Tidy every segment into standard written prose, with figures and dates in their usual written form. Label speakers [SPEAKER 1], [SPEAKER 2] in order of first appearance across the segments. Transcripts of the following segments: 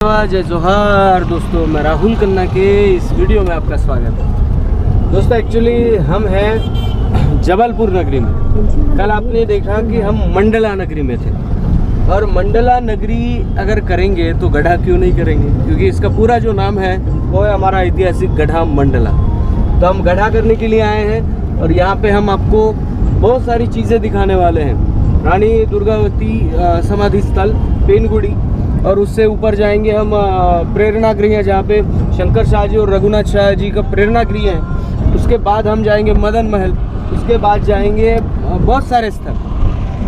[SPEAKER 1] जवा जय जोहार दोस्तों, मैं राहुल खन्ना के इस वीडियो में आपका स्वागत है। दोस्तों एक्चुअली हम हैं जबलपुर नगरी में। कल आपने देखा कि हम मंडला नगरी में थे, और मंडला नगरी अगर करेंगे तो गढ़ा क्यों नहीं करेंगे, क्योंकि इसका पूरा जो नाम है वो है हमारा ऐतिहासिक गढ़ा मंडला। तो हम गढ़ा करने के लिए आए हैं और यहाँ पे हम आपको बहुत सारी चीज़ें दिखाने वाले हैं। रानी दुर्गावती समाधि स्थल पेनगुड़ी, और उससे ऊपर जाएंगे हम प्रेरणा गृह है जहाँ पे शंकर शाह जी और रघुनाथ शाह जी का प्रेरणा गृह है। उसके बाद हम जाएंगे मदन महल, उसके बाद जाएंगे बहुत सारे स्थल।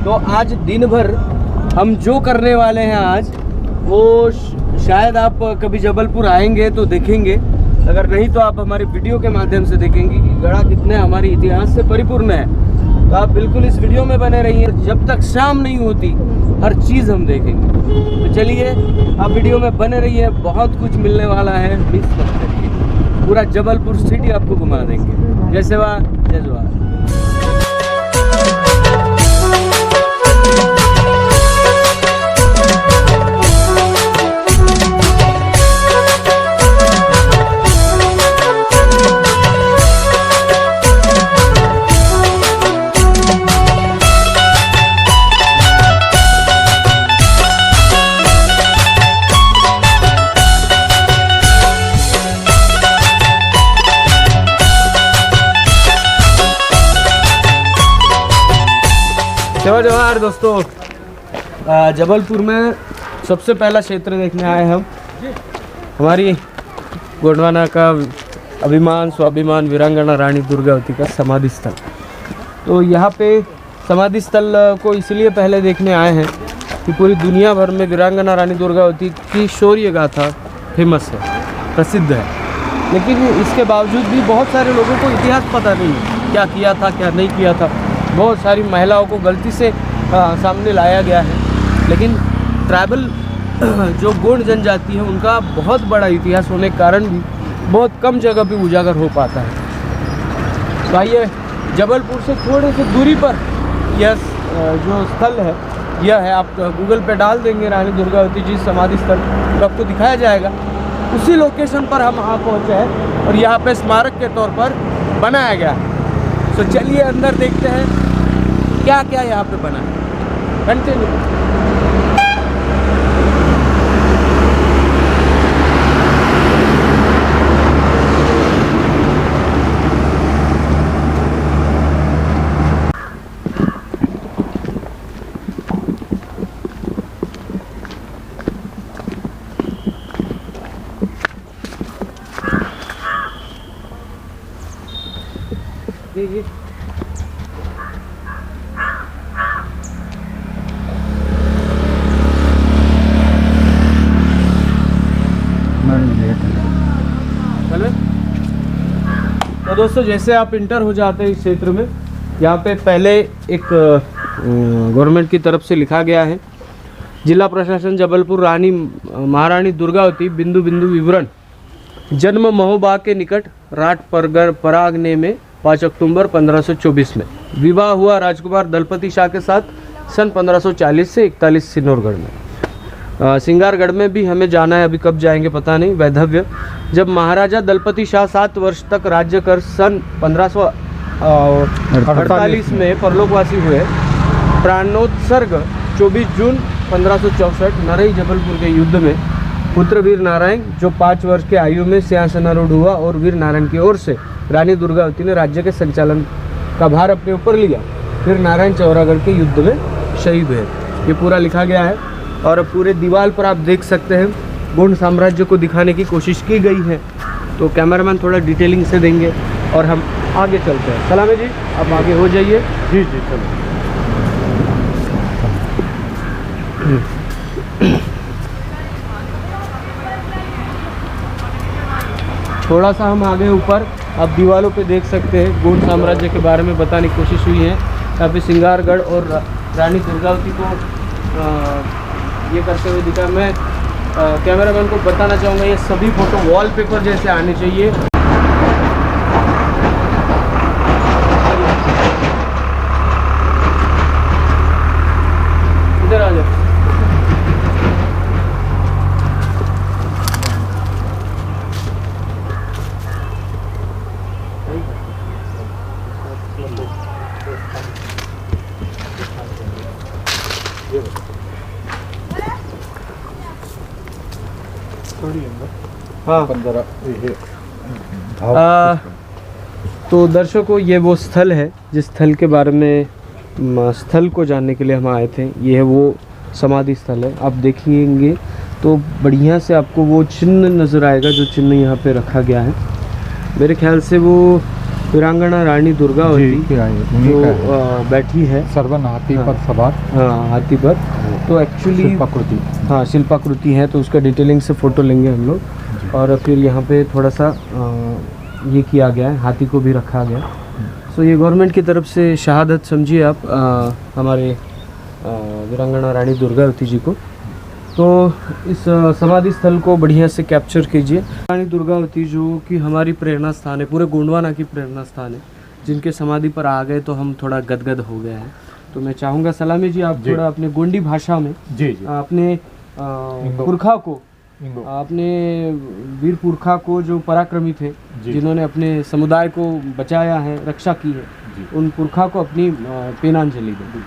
[SPEAKER 1] तो आज दिन भर हम जो करने वाले हैं आज वो शायद आप कभी जबलपुर आएंगे तो देखेंगे, अगर नहीं तो आप हमारे वीडियो के माध्यम से देखेंगे कि गढ़ा कितने हमारे इतिहास से परिपूर्ण है। तो आप बिल्कुल इस वीडियो में बने रहिए, जब तक शाम नहीं होती हर चीज़ हम देखेंगे। तो चलिए आप वीडियो में बने रहिए, बहुत कुछ मिलने वाला है, मिस मत करिए। पूरा जबलपुर सिटी आपको घुमा देंगे। जय सेवा जय जोहार। जय जोहार दोस्तों, जबलपुर में सबसे पहला क्षेत्र देखने आए हम, हमारी गोंडवाना का अभिमान स्वाभिमान वीरांगना रानी दुर्गावती का समाधि स्थल। तो यहाँ पे समाधि स्थल को इसलिए पहले देखने आए हैं कि पूरी दुनिया भर में वीरांगना रानी दुर्गावती की शौर्य गाथा फेमस है, प्रसिद्ध है। लेकिन इसके बावजूद भी बहुत सारे लोगों को इतिहास पता नहीं है, क्या किया था क्या नहीं किया था। बहुत सारी महिलाओं को गलती से सामने लाया गया है, लेकिन ट्राइबल जो गोंड जनजाति है उनका बहुत बड़ा इतिहास होने के कारण भी बहुत कम जगह पे उजागर हो पाता है। तो आइए जबलपुर से थोड़े से दूरी पर यह जो स्थल है यह है, आप गूगल पे डाल देंगे रानी दुर्गावती जी समाधि स्थल तो आपको दिखाया जाएगा। उसी लोकेशन पर हम यहाँ पहुँचे हैं और यहाँ पे स्मारक के तौर पर बनाया गया है। तो चलिए अंदर देखते हैं क्या क्या यहाँ पे बना है। कंटिन्यू। ये तो दोस्तों जैसे आप इंटर हो जाते हैं इस क्षेत्र में, यहाँ पे पहले एक गवर्नमेंट की तरफ से लिखा गया है, जिला प्रशासन जबलपुर रानी महारानी दुर्गावती बिंदु बिंदु विवरण जन्म महोबा के निकट राट परागने में 5 अक्टूबर 1524 में विवाह हुआ राजकुमार दलपति शाह के साथ सन 1540 से 41 सिनौरगढ़ में। सिंगारगढ़ में भी हमें जाना है, अभी कब जाएंगे पता नहीं। वैधव्य जब महाराजा दलपति शाह 7 वर्ष तक राज्य कर सन 1548 में परलोकवासी हुए। प्राणोत्सर्ग 24 जून 1564 नरई जबलपुर के युद्ध में पुत्र वीर नारायण जो 5 वर्ष के आयु में सिंहासनारूढ़ हुआ, और वीर नारायण की ओर से रानी दुर्गावती ने राज्य के संचालन का भार अपने ऊपर लिया। फिर नारायण चौरागढ़ के युद्ध में शहीद हुए। ये पूरा लिखा गया है और पूरे दीवार पर आप देख सकते हैं गोंड साम्राज्य को दिखाने की कोशिश की गई है। तो कैमरामैन थोड़ा डिटेलिंग से देंगे और हम आगे चलते हैं। सलामे जी, आप आगे हो जाइए। जी जी चलो। थोड़ा सा हम आगे ऊपर आप दीवारों पे देख सकते हैं गोंड साम्राज्य के बारे में बताने की कोशिश हुई है। यहाँ पे सिंगारगढ़ और रानी दुर्गावती को ये करते हुए दिखा। मैं कैमरामैन को बताना चाहूँगा ये सभी फ़ोटो वॉलपेपर जैसे आने चाहिए। इधर आ जाओ। हाँ तो दर्शकों, ये वो स्थल है जिस स्थल के बारे में स्थल को जानने के लिए हम आए थे। ये है वो समाधि स्थल है। आप देखेंगे तो बढ़िया से आपको वो चिन्ह नज़र आएगा जो चिन्ह यहाँ पे रखा गया है। मेरे ख्याल से वो वीरांगना रानी दुर्गावती जो बैठी है
[SPEAKER 2] सरवन हाथी पर सवार,
[SPEAKER 1] हाँ हाथी पर, तो एक्चुअली
[SPEAKER 2] शिल्पाकृति,
[SPEAKER 1] हाँ शिल्पाकृति है। तो उसका डिटेलिंग से फ़ोटो लेंगे हम लोग। और फिर यहाँ पे थोड़ा सा ये किया गया है, हाथी को भी रखा गया। सो ये गवर्नमेंट की तरफ से शहादत समझिए आप हमारे वीरांगना रानी दुर्गावती जी को। तो इस समाधि स्थल को बढ़िया से कैप्चर कीजिए। रानी दुर्गावती जो कि हमारी प्रेरणा स्थान है, पूरे गोंडवाना की प्रेरणा स्थान है, जिनके समाधि पर आ गए तो हम थोड़ा गदगद हो गए हैं। तो मैं चाहूँगा सलामी जी आप थोड़ा अपने गोंडी भाषा में अपने पुरखा को, अपने वीर पुरखा को जो पराक्रमी थे, जिन्होंने अपने समुदाय को बचाया है, रक्षा की है, उन पुरखा को अपनी पेनांजलि दें।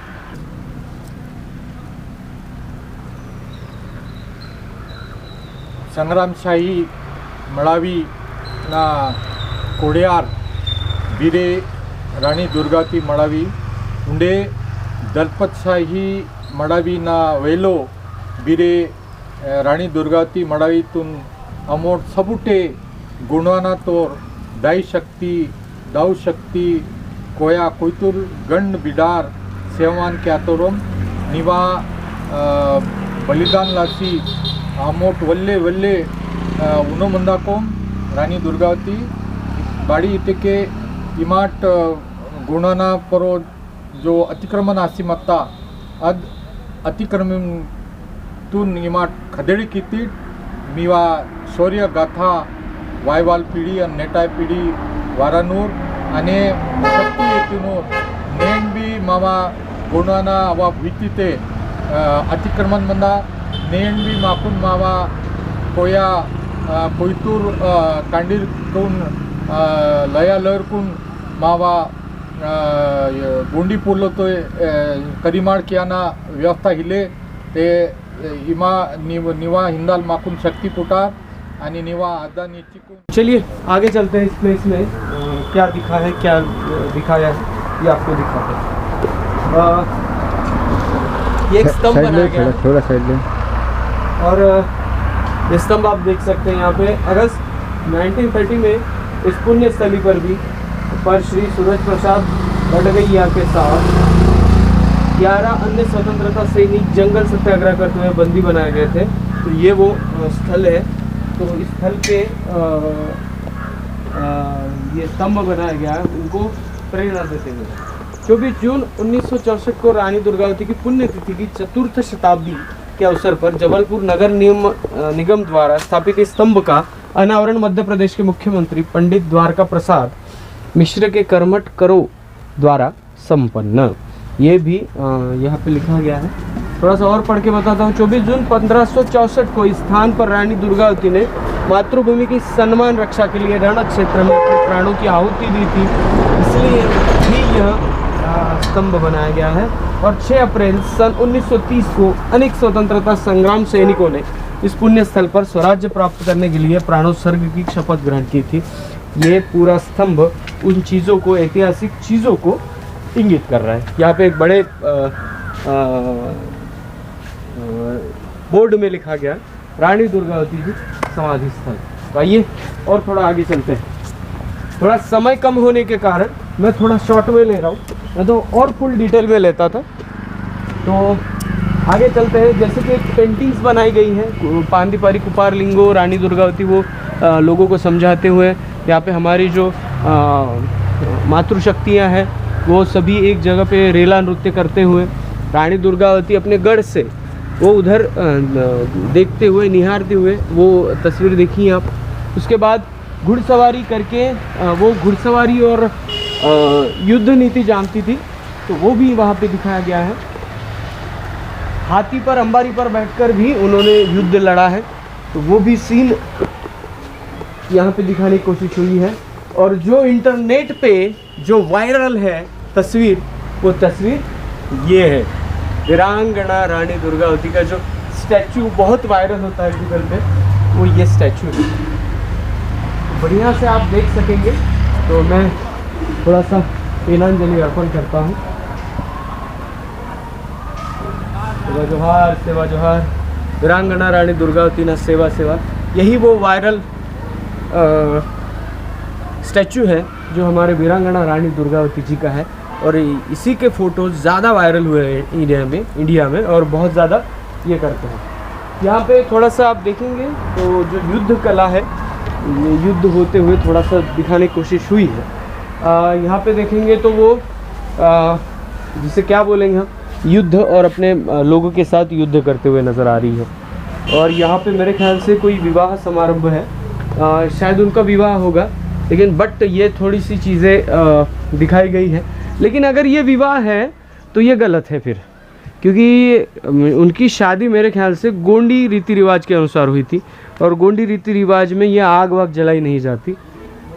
[SPEAKER 2] संग्रामशाही मळावी ना कोड्यार बीरे राणी दुर्गावती मळावी उंडे दलपतशाही मळावी ना वेलो बीरे राणी दुर्गावती मळावीतून अमोट सबुटे गुणवाना तोर दाई शक्ति दाऊ शक्ति कोया कोयतुर गंड बिडार सेवान क्यातोरम निवा बलिदान लासी आमोट वल्ले वल्ले उनो मंदाकोम रानी दुर्गावती बाड़ी इतके इमाट गुणाना परो जो अतिक्रमण आसी मत्ता अद अतिक्रमण तून इमाट खदेड़ी किती मीवा शौर्य गाथा वायवाल पीढ़ी और नेटाय पीढ़ी वारानूर अने शक्ति येतूनूर नेन भी मामा गुणाना अवा भीती ते अतिक्रमण मंदा नेन भी माकून मावा कोया कोयतूर कांडीर कून लया लहरकून मावा गोंडी पोलो तो करीमाड़ कियाना व्यवस्था हिले ते इमा निवा हिंदाल माकून शक्ति पुटार आणि निवा आदा नीचिकून। चलिए आगे चलते हैं। इस प्लेस में क्या दिखा है, क्या दिखाया है, ये आपको दिखाते हैं। ये एक स्तंभ बनाया गया, थोड़ा साइड में, और ये स्तंभ आप देख सकते हैं। यहाँ पे अगस्त 1930 में इस पुण्य स्थली पर भी पर श्री सूरज प्रसाद बड़गैया के साथ 11 अन्य स्वतंत्रता सैनिक जंगल सत्याग्रह करते हुए बंदी बनाए गए थे। तो ये वो स्थल है। तो इस स्थल पे ये स्तंभ बनाया गया है उनको प्रेरणा देते हुए। 24 जून 1964 को रानी दुर्गावती की पुण्यतिथि की चतुर्थ शताब्दी के अवसर पर जबलपुर नगर निगम द्वारा स्थापित इस स्तंभ का अनावरण मध्य प्रदेश के मुख्यमंत्री पंडित द्वारका प्रसाद मिश्र के कर्मठ करो द्वारा संपन्न। ये भी यहाँ पे लिखा गया है। थोड़ा सा और पढ़ के बताता हूँ। 24 जून 1564 को इस स्थान पर रानी दुर्गावती ने मातृभूमि की सम्मान रक्षा के लिए रण क्षेत्र में अपने प्राणों की आहुति दी थी, इसलिए भी यह स्तंभ बनाया गया है। और 6 अप्रैल सन 1930 को अनेक स्वतंत्रता संग्राम सैनिकों ने इस पुण्य स्थल पर स्वराज्य प्राप्त करने के लिए प्राणोत्सर्ग की शपथ ग्रहण की थी। ये पूरा स्तंभ उन चीज़ों को, ऐतिहासिक चीज़ों को इंगित कर रहा है। यहाँ पे एक बड़े बोर्ड में लिखा गया रानी दुर्गावती जी समाधि स्थल। तो आइए और थोड़ा आगे चलते हैं। थोड़ा समय कम होने के कारण मैं थोड़ा शॉर्ट में ले रहा हूँ, मैं तो और फुल डिटेल में लेता था। तो आगे चलते हैं। जैसे कि पेंटिंग्स बनाई गई हैं पांदीपारी कुपार लिंगो रानी दुर्गावती, वो लोगों को समझाते हुए यहाँ पे हमारी जो मातृशक्तियाँ हैं वो सभी एक जगह पे रेला नृत्य करते हुए रानी दुर्गावती अपने गढ़ से वो उधर देखते हुए, निहारते हुए, वो तस्वीर देखी आप। उसके बाद घुड़सवारी करके वो घुड़सवारी और युद्ध नीति जानती थी, तो वो भी वहाँ पे दिखाया गया है। हाथी पर, अंबारी पर बैठकर भी उन्होंने युद्ध लड़ा है, तो वो भी सीन यहाँ पे दिखाने की कोशिश हुई है। और जो इंटरनेट पे जो वायरल है तस्वीर, वो तस्वीर ये है वीरांगना रानी दुर्गावती का जो स्टैचू बहुत वायरल होता है गूगल पे।
[SPEAKER 1] वो ये स्टैचू है। बढ़िया से आप देख सकेंगे। तो मैं थोड़ा सा पेनांजलि अर्पण करता हूँ। सेवा जोहार, सेवा जोहार। वीरांगना रानी दुर्गावती ना सेवा सेवा। यही वो वायरल स्टैचू है जो हमारे वीरांगना रानी दुर्गावती जी का है, और इसी के फ़ोटोज़ ज़्यादा वायरल हुए हैं इंडिया में और बहुत ज़्यादा ये करते हैं। यहाँ पे थोड़ा सा आप देखेंगे तो जो युद्ध कला है, ये युद्ध होते हुए थोड़ा सा दिखाने की कोशिश हुई है। यहाँ पे देखेंगे तो वो जिसे क्या बोलेंगे हम, युद्ध और अपने लोगों के साथ युद्ध करते हुए नज़र आ रही है। और यहाँ पे मेरे ख्याल से कोई विवाह समारंभ है, शायद उनका विवाह होगा, लेकिन बट ये थोड़ी सी चीज़ें दिखाई गई है। लेकिन अगर ये विवाह है तो ये गलत है फिर, क्योंकि उनकी शादी मेरे ख्याल से गोंडी रीति रिवाज के अनुसार हुई थी, और गोंडी रीति रिवाज में ये आग वाग जलाई नहीं जाती।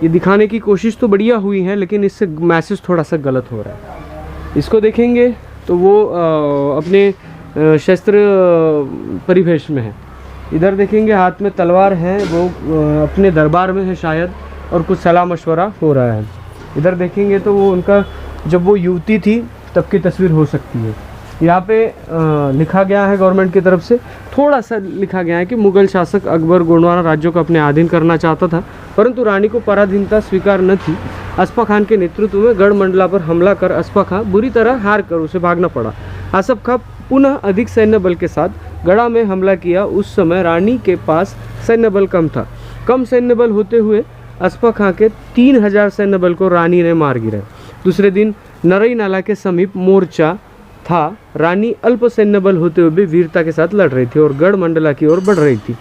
[SPEAKER 1] ये दिखाने की कोशिश तो बढ़िया हुई है, लेकिन इससे मैसेज थोड़ा सा गलत हो रहा है। इसको देखेंगे तो वो अपने शस्त्र परिवेश में है। इधर देखेंगे हाथ में तलवार है, वो अपने दरबार में है शायद, और कुछ सलाह मशवरा हो रहा है। इधर देखेंगे तो वो उनका जब वो युवती थी तब की तस्वीर हो सकती है। यहाँ पे लिखा गया है गवर्नमेंट की तरफ से, थोड़ा सा लिखा गया है कि मुगल शासक अकबर गोंडवाना राज्यों को अपने अधीन करना चाहता था, परंतु रानी को पराधीनता स्वीकार न थी। अस्फा खान के नेतृत्व में गढ़ मंडला पर हमला कर अस्फा खां बुरी तरह हार कर उसे भागना पड़ा। आसफ खां पुनः अधिक सैन्य बल के साथ गढ़ा में हमला किया। उस समय रानी के पास सैन्य बल कम था। कम सैन्य बल होते हुए अस्फा खां के 3000 सैन्य बल को रानी ने मार गिराया। दूसरे दिन नरई नाला के समीप मोर्चा था। रानी अल्प सैन्य बल होते हुए भी वीरता के साथ लड़ रही थी और गढ़ मंडला की ओर बढ़ रही थी।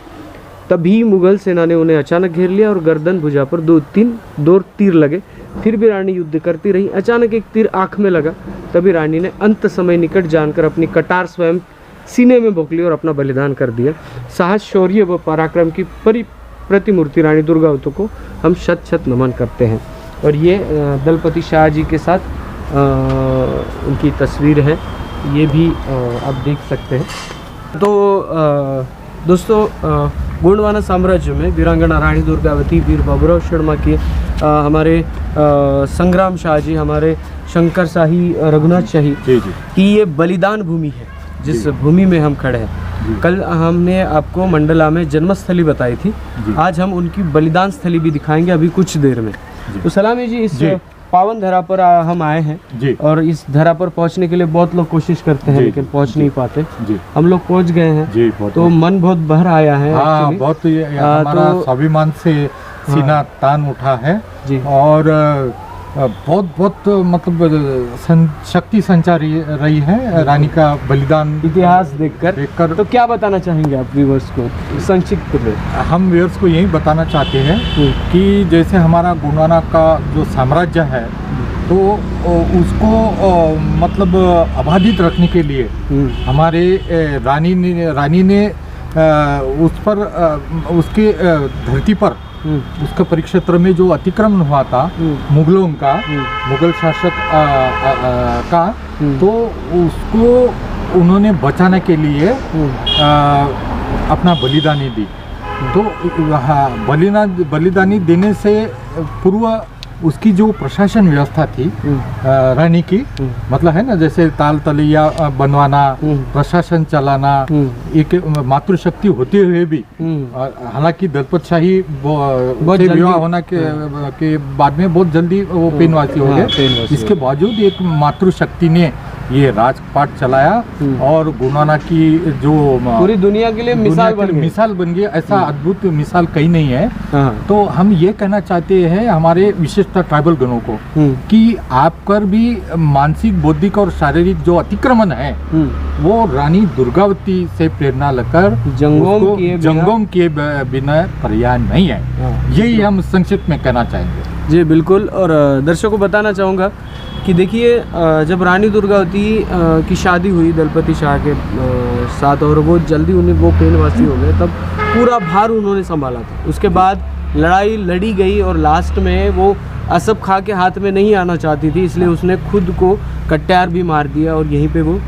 [SPEAKER 1] तभी मुगल सेना ने उन्हें अचानक घेर लिया और गर्दन भुजा पर दो तीर लगे। फिर भी रानी युद्ध करती रही। अचानक एक तीर आँख में लगा। तभी रानी ने अंत समय निकट जानकर अपनी कटार स्वयं सीने में भोंक ली और अपना बलिदान कर दिया। साहस, शौर्य व पराक्रम की प्रतिमूर्ति रानी दुर्गावती को हम शत शत नमन करते हैं। और ये दलपति शाह जी के साथ उनकी तस्वीर है, ये भी आप देख सकते हैं। तो दोस्तों, गोंडवाना साम्राज्य में वीरांगना रानी दुर्गावती, वीर बाबूराव शर्मा की, हमारे संग्राम शाह जी, हमारे शंकर शाही, रघुनाथ शाही की ये बलिदान भूमि है, जिस भूमि में हम खड़े हैं। कल हमने आपको मंडला में जन्मस्थली बताई थी, आज हम उनकी बलिदान स्थली भी दिखाएंगे अभी कुछ देर में। तो सलामी जी, इस पावन धरा पर हम आए हैं और इस धरा पर पहुंचने के लिए बहुत लोग कोशिश करते हैं, लेकिन पहुंच नहीं पाते। हम लोग पहुंच गए हैं, तो मन बहुत भर आया है।
[SPEAKER 2] बहुत हमारा स्वाभिमान से सीना तान उठा है और बहुत मतलब शक्ति संचार रही है रानी का बलिदान
[SPEAKER 1] इतिहास देखकर। तो क्या बताना चाहेंगे आप व्यूअर्स को संक्षिप्त में?
[SPEAKER 2] हम व्यूअर्स को यही बताना चाहते हैं कि जैसे हमारा गोंडवाना का जो साम्राज्य है, तो उसको मतलब अबाधित रखने के लिए हमारे रानी ने उस पर उसके धरती पर उसका परिक्षेत्र में जो अतिक्रमण हुआ था मुगलों का, मुगल शासक का, तो उसको उन्होंने बचाने के लिए अपना बलिदानी दी। तो बलिदानी देने से पूर्व उसकी जो प्रशासन व्यवस्था थी रानी की, मतलब है ना, जैसे ताल तलैया बनवाना, प्रशासन चलाना, एक मातृशक्ति होते हुए भी, हालांकि दलपतशाही से विवाह होना के बाद में बहुत जल्दी वो पेनवासी हो गए, इसके बावजूद एक मातृशक्ति ने ये राजपाट चलाया और गोंडवाना की जो
[SPEAKER 1] पूरी दुनिया के लिए
[SPEAKER 2] मिसाल बन गई। ऐसा अद्भुत मिसाल कहीं नहीं है। तो हम ये कहना चाहते हैं हमारे विशेषतः ट्राइबल गणों को कि आप कर भी मानसिक, बौद्धिक और शारीरिक जो अतिक्रमण है वो रानी दुर्गावती से प्रेरणा लेकर जंगम किए बिना पर्याय नहीं है। यही हम संक्षिप्त में कहना चाहेंगे।
[SPEAKER 1] जी बिल्कुल। और दर्शकों को बताना चाहूँगा कि देखिए, जब रानी दुर्गावती की शादी हुई दलपति शाह के साथ और वो जल्दी उन्हें वो पेनवासी हो गए, तब पूरा भार उन्होंने संभाला था। उसके बाद लड़ाई लड़ी गई और लास्ट में वो असफ खां के हाथ में नहीं आना चाहती थी, इसलिए उसने खुद को कट्यार भी मार दिया और यहीं पे वो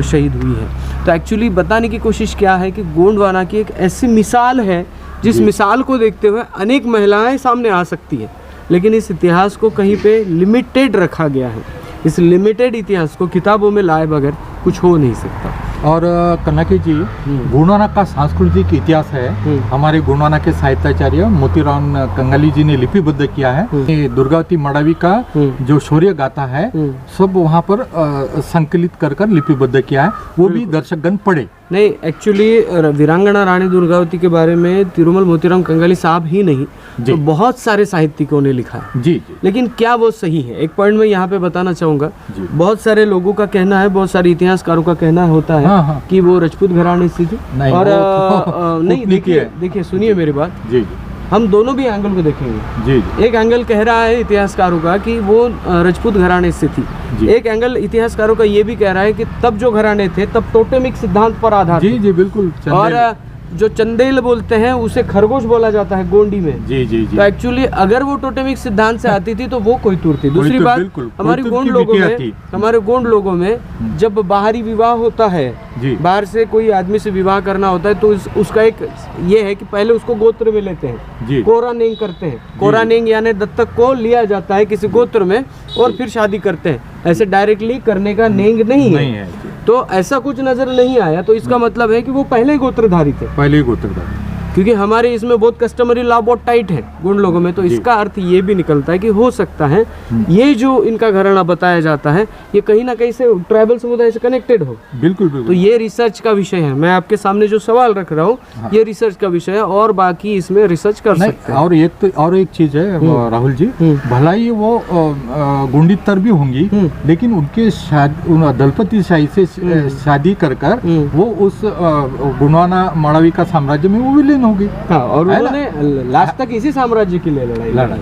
[SPEAKER 1] शहीद हुई है। तो एक्चुअली बताने की कोशिश क्या है कि गोंडवाना की एक ऐसी मिसाल है जिस मिसाल को देखते हुए अनेक महिलाएं सामने आ सकती हैं, लेकिन इस इतिहास को कहीं पे लिमिटेड रखा गया है। इस लिमिटेड इतिहास को किताबों में लाए बगैर कुछ हो नहीं सकता।
[SPEAKER 2] और कनकी जी, गुरुनानक का सांस्कृतिक इतिहास है, हमारे गुरुनानक के साहित्याचार्य मोतीराम कंगाली जी ने लिपिबद्ध किया है। ये दुर्गावती मड़ावी का जो शौर्य गाथा है सब वहाँ पर संकलित कर लिपिबद्ध किया है, वो भी दर्शकगण पढ़े।
[SPEAKER 1] नहीं, एक्चुअली वीरांगना रानी दुर्गावती के बारे में तिरुमल मोतीराम कंगाली साहब ही नहीं तो बहुत सारे साहित्यिकों ने लिखा है।
[SPEAKER 2] जी।
[SPEAKER 1] लेकिन क्या वो सही है? एक पॉइंट मैं यहाँ पे बताना चाहूँगा। बहुत सारे लोगों का कहना है, बहुत सारे इतिहासकारों का कहना होता है कि वो राजपूत घराने से थी। और नहीं, देखिए सुनिए मेरी बात।
[SPEAKER 2] जी।
[SPEAKER 1] हम दोनों भी एंगल को देखेंगे।
[SPEAKER 2] जी।
[SPEAKER 1] एक एंगल कह रहा है इतिहासकारों का कि वो राजपूत घराने से थी। एक एंगल इतिहासकारों का ये भी कह रहा है कि तब जो घराने थे तब टोटेमिक सिद्धांत पर आधारित।
[SPEAKER 2] जी बिल्कुल।
[SPEAKER 1] और जो चंदेल बोलते हैं उसे खरगोश बोला जाता है गोंडी में।
[SPEAKER 2] जी।
[SPEAKER 1] तो एक्चुअली अगर वो टोटेमिक सिद्धांत से आती थी तो वो कोई तुर थी। दूसरी बात, हमारे गोंड लोगों में जब बाहरी विवाह होता है, बाहर से कोई आदमी से विवाह करना होता है तो उसका एक ये है कि पहले उसको गोत्र में लेते हैं, कोरा नेंग करते हैं। कोरा नेंग यानी दत्तक को लिया जाता है किसी गोत्र में और फिर शादी करते हैं। ऐसे डायरेक्टली करने का नेंग नहीं है। तो ऐसा कुछ नजर नहीं आया, तो इसका मतलब है कि वो पहले गोत्रधारी थे। क्योंकि हमारे इसमें बहुत कस्टमरी लॉ बहुत टाइट है गुण लोगों में, तो इसका अर्थ ये भी निकलता है कि हो सकता है ये जो इनका घराना बताया जाता है ये कहीं ना कहीं से ट्राइबल समुदाय से कनेक्टेड हो।
[SPEAKER 2] बिल्कुल।
[SPEAKER 1] तो ये रिसर्च का विषय है। मैं आपके सामने जो सवाल रख रहा हूँ ये रिसर्च का विषय है और बाकी इसमें रिसर्च कर सकते हैं।
[SPEAKER 2] और एक चीज है राहुल जी, भला ही वो गुंडीतर भी होंगी लेकिन उनके दलपति शाही से शादी कर वो उस गुणवाना मड़ावी का साम्राज्य में वो विलीन होगी।
[SPEAKER 1] हाँ, और उन्होंने लास्ट तक इसी साम्राज्य के लिए लड़ाई।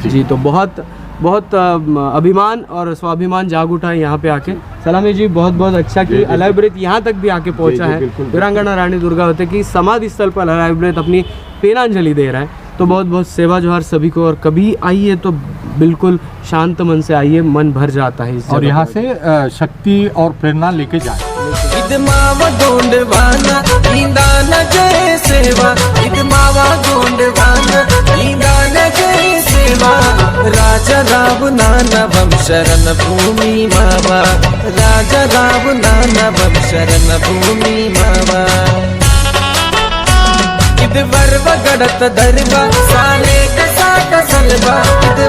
[SPEAKER 1] जी, तो बहुत अभिमान और स्वाभिमान जाग उठा है यहाँ पे आके। सलामी जी, बहुत बहुत अच्छा कि अलाइव ब्रेथ यहाँ तक भी आके पहुँचा है। वीरांगना रानी दुर्गावती की समाधि स्थल पर अलाइव ब्रेथ अपनी पेनांजलि दे रहा है। तो बहुत बहुत सेवा जोहार सभी को। और कभी आइए तो बिल्कुल शांत मन से आइए, मन भर जाता है।
[SPEAKER 2] और यहाँ से शक्ति और प्रेरणा लेके जाए।
[SPEAKER 3] मावा गोंडवाना इंदान जय सेवा, मावा गोंडवाना इंदान जय सेवा। राजा राव नानवम शरण भूमि मावा, राजा राव नानवम शरण भूमि मावा। वर्व गड़त दरबा साले कसा कसलबा,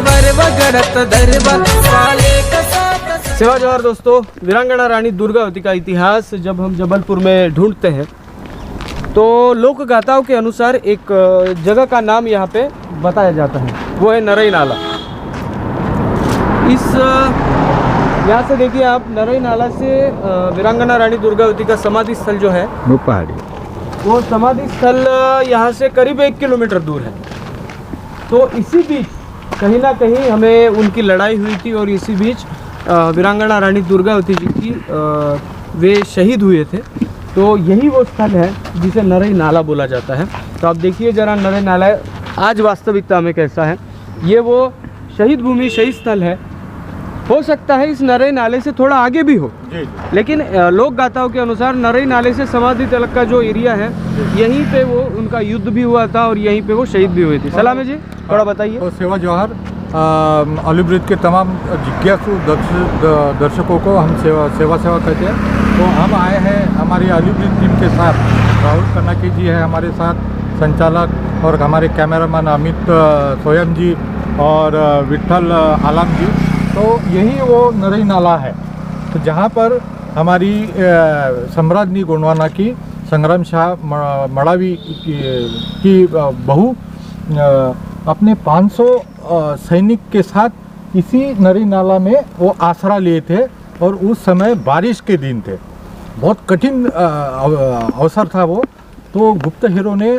[SPEAKER 3] वर्व गड़त दरबा साले कसा।
[SPEAKER 1] सेवा जोहार दोस्तों, वीरांगना रानी दुर्गावती का इतिहास जब हम जबलपुर में ढूंढते हैं तो लोक गाथाओं के अनुसार एक जगह का नाम यहाँ पे बताया जाता है, वो है नरई नाला। इस यहाँ से देखिए आप, नरई नाला से वीरांगना रानी दुर्गावती का समाधि स्थल जो है
[SPEAKER 2] वो पहाड़ी,
[SPEAKER 1] वो समाधि स्थल यहाँ से करीब 1 किलोमीटर दूर है। तो इसी बीच कहीं ना कहीं हमें उनकी लड़ाई हुई थी और इसी बीच वीरांगना रानी दुर्गावती जी की वे शहीद हुए थे। तो यही वो स्थल है जिसे नरई नाला बोला जाता है। तो आप देखिए जरा नरई नाला आज वास्तविकता में कैसा है। ये वो शहीद भूमि, शहीद स्थल है। हो सकता है इस नरई नाले से थोड़ा आगे भी हो, लेकिन लोक गाथाओं के अनुसार नरई नाले से समाधि तलक का जो एरिया है यहीं पे वो उनका युद्ध भी हुआ था और यहीं पे वो शहीद भी हुए थे। सलाम जी, थोड़ा बताइए।
[SPEAKER 2] तो सेवा जोहार अलाइव ब्रेथ के तमाम जिज्ञासु दर्शकों को हम सेवा कहते हैं। तो हम आए हैं हमारी अलाइव ब्रेथ टीम के साथ। राहुल कन्नाकी जी है हमारे साथ संचालक, और हमारे कैमरामैन अमित सोयम जी और विठल आलम जी। तो यही वो नरई नाला है, तो जहाँ पर हमारी सम्राज्ञी गोंडवाना की संग्राम शाह मड़ावी की बहू अपने 500 सैनिक के साथ इसी नरई नाला में वो आसरा लिए थे। और उस समय बारिश के दिन थे, बहुत कठिन अवसर था वो। तो गुप्त हीरो ने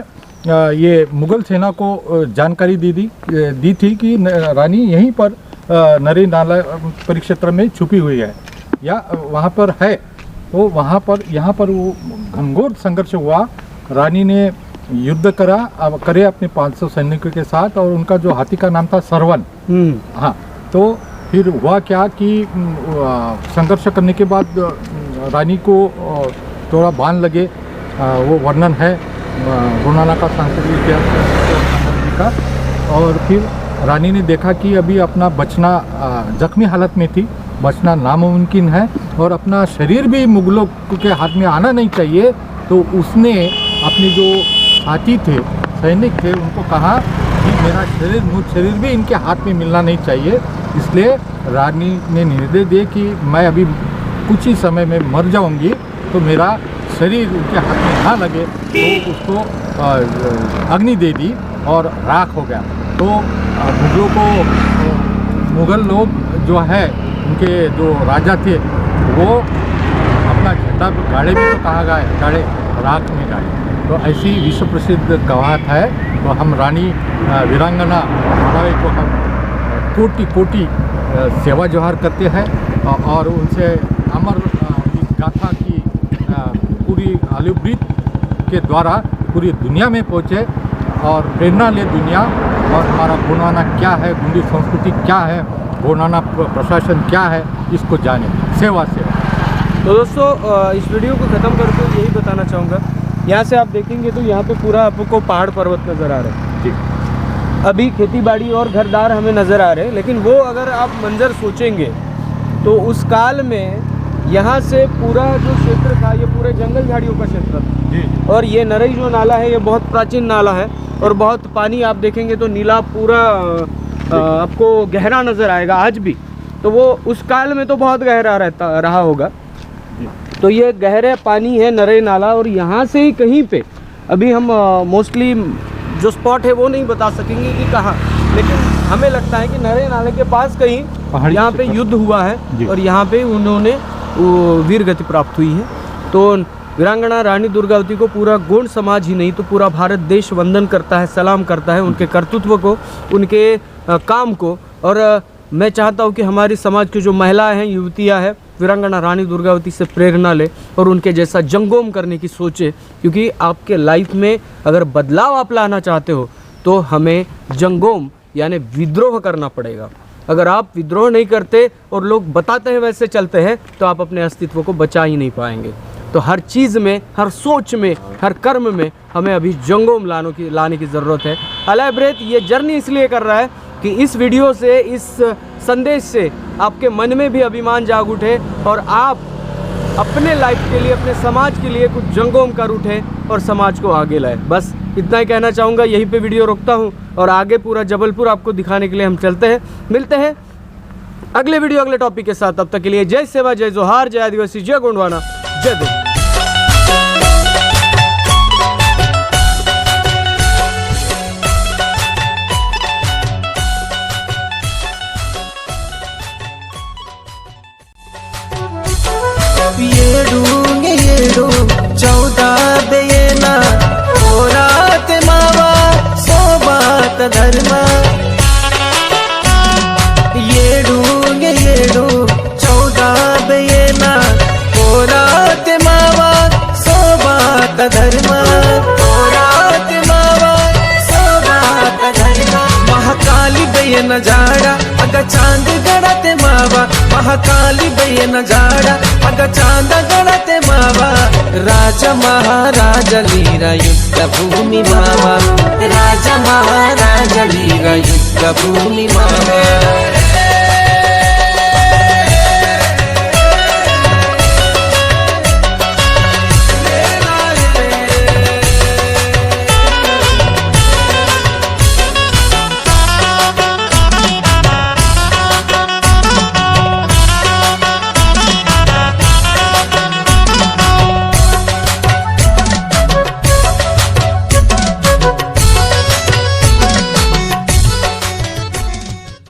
[SPEAKER 2] ये मुगल सेना को जानकारी दी थी कि रानी यहीं पर नरई नाला परिक्षेत्र में छुपी हुई है या वहाँ पर है। तो वहाँ पर यहाँ पर वो घनघोर संघर्ष हुआ। रानी ने युद्ध करे अपने 500 सैनिकों के साथ, और उनका जो हाथी का नाम था सरवन। हाँ, तो फिर हुआ क्या कि संघर्ष करने के बाद रानी को थोड़ा बाण लगे, वो वर्णन है। गुरुनाना का सांस्कृतिक इतिहास का। और फिर रानी ने देखा कि अभी अपना बचना जख्मी हालत में थी, बचना नामुमकिन है और अपना शरीर भी मुगलों के हाथ में आना नहीं चाहिए, तो उसने अपने जो साथी थे, सैनिक थे, उनको कहा कि मेरा शरीर भी इनके हाथ में मिलना नहीं चाहिए। इसलिए रानी ने निर्देश दिए कि मैं अभी कुछ ही समय में मर जाऊंगी, तो मेरा शरीर उनके हाथ में ना लगे, तो उसको अग्नि दे दी और राख हो गया। तो मुगल लोग जो है, उनके जो राजा थे, वो अपना झंडा गाड़े भी तो कहा गया, गाड़े राख में गाड़े। तो ऐसी विश्व प्रसिद्ध कहावत है। तो हम रानी वीरांगना भावे को हम कोटि कोटि सेवा जोहार करते हैं और उनसे अमर गाथा की पूरी आयुर्वेद के द्वारा पूरी दुनिया में पहुँचे और प्रेरणा ले दुनिया, और हमारा गुरुनाना क्या है, गुंडी संस्कृति क्या है, गुरुनाना प्रशासन क्या है, इसको जाने। सेवा।
[SPEAKER 1] तो दोस्तों इस वीडियो को ख़त्म करके यही बताना चाहूँगा, यहाँ से आप देखेंगे तो यहाँ पे पूरा आपको पहाड़ पर्वत नज़र आ रहे हैं।
[SPEAKER 2] जी।
[SPEAKER 1] अभी खेतीबाड़ी और घरदार हमें नज़र आ रहे हैं, लेकिन वो अगर आप मंजर सोचेंगे तो उस काल में यहाँ से पूरा जो क्षेत्र था, ये पूरे जंगल झाड़ियों का क्षेत्र था।
[SPEAKER 2] जी।
[SPEAKER 1] और ये नरई जो नाला है, ये बहुत प्राचीन नाला है और बहुत पानी आप देखेंगे तो नीला पूरा आपको गहरा नज़र आएगा आज भी। तो वो उस काल में तो बहुत गहरा रहा होगा। तो ये गहरे पानी है नरई नाला, और यहाँ से ही कहीं पे अभी हम मोस्टली जो स्पॉट है वो नहीं बता सकेंगे कि कहाँ, लेकिन हमें लगता है कि नरई नाले के पास कहीं यहाँ पे युद्ध हुआ है और यहाँ पे उन्होंने वीर गति प्राप्त हुई है। तो वीरांगना रानी दुर्गावती को पूरा गोंड समाज ही नहीं तो पूरा भारत देश वंदन करता है, सलाम करता है उनके कर्तृत्व को, उनके काम को। और मैं चाहता हूँ कि हमारी समाज की जो महिलाएं हैं, युवतियाँ हैं, वीरांगना रानी दुर्गावती से प्रेरणा ले और उनके जैसा जंगोम करने की सोचे, क्योंकि आपके लाइफ में अगर बदलाव आप लाना चाहते हो तो हमें जंगोम यानी विद्रोह करना पड़ेगा। अगर आप विद्रोह नहीं करते और लोग बताते हैं वैसे चलते हैं, तो आप अपने अस्तित्व को बचा ही नहीं पाएंगे। तो हर चीज़ में, हर सोच में, हर कर्म में हमें अभी जंगोम लाने की ज़रूरत है। अलाब्रेत ये जर्नी इसलिए कर रहा है कि इस वीडियो से, इस संदेश से आपके मन में भी अभिमान जाग उठे और आप अपने लाइफ के लिए, अपने समाज के लिए कुछ जंगोम कर उठे और समाज को आगे लाए। बस इतना ही कहना चाहूँगा। यहीं पे वीडियो रोकता हूँ और आगे पूरा जबलपुर आपको दिखाने के लिए हम चलते हैं। मिलते हैं अगले वीडियो, अगले टॉपिक के साथ। तब तक के लिए जय सेवा, जय जोहार, जय आदिवासी, जय गोंडवाना, जय देव।
[SPEAKER 3] ఏడు 14 बेना रात मावा सोबात धर्म ఏడు 14 बेना रात मावा सोबात धर्म रात मावा सोबात धर्म महाकाली बेन जाड़ा अग चांद गड़ते मावा महाकाली बेन जाड़ा अग चांद गड़ते मावा राजा महाराजा लीरा युद्ध भूमि मावा राजा महाराजा लीरा युद्ध भूमि मावा।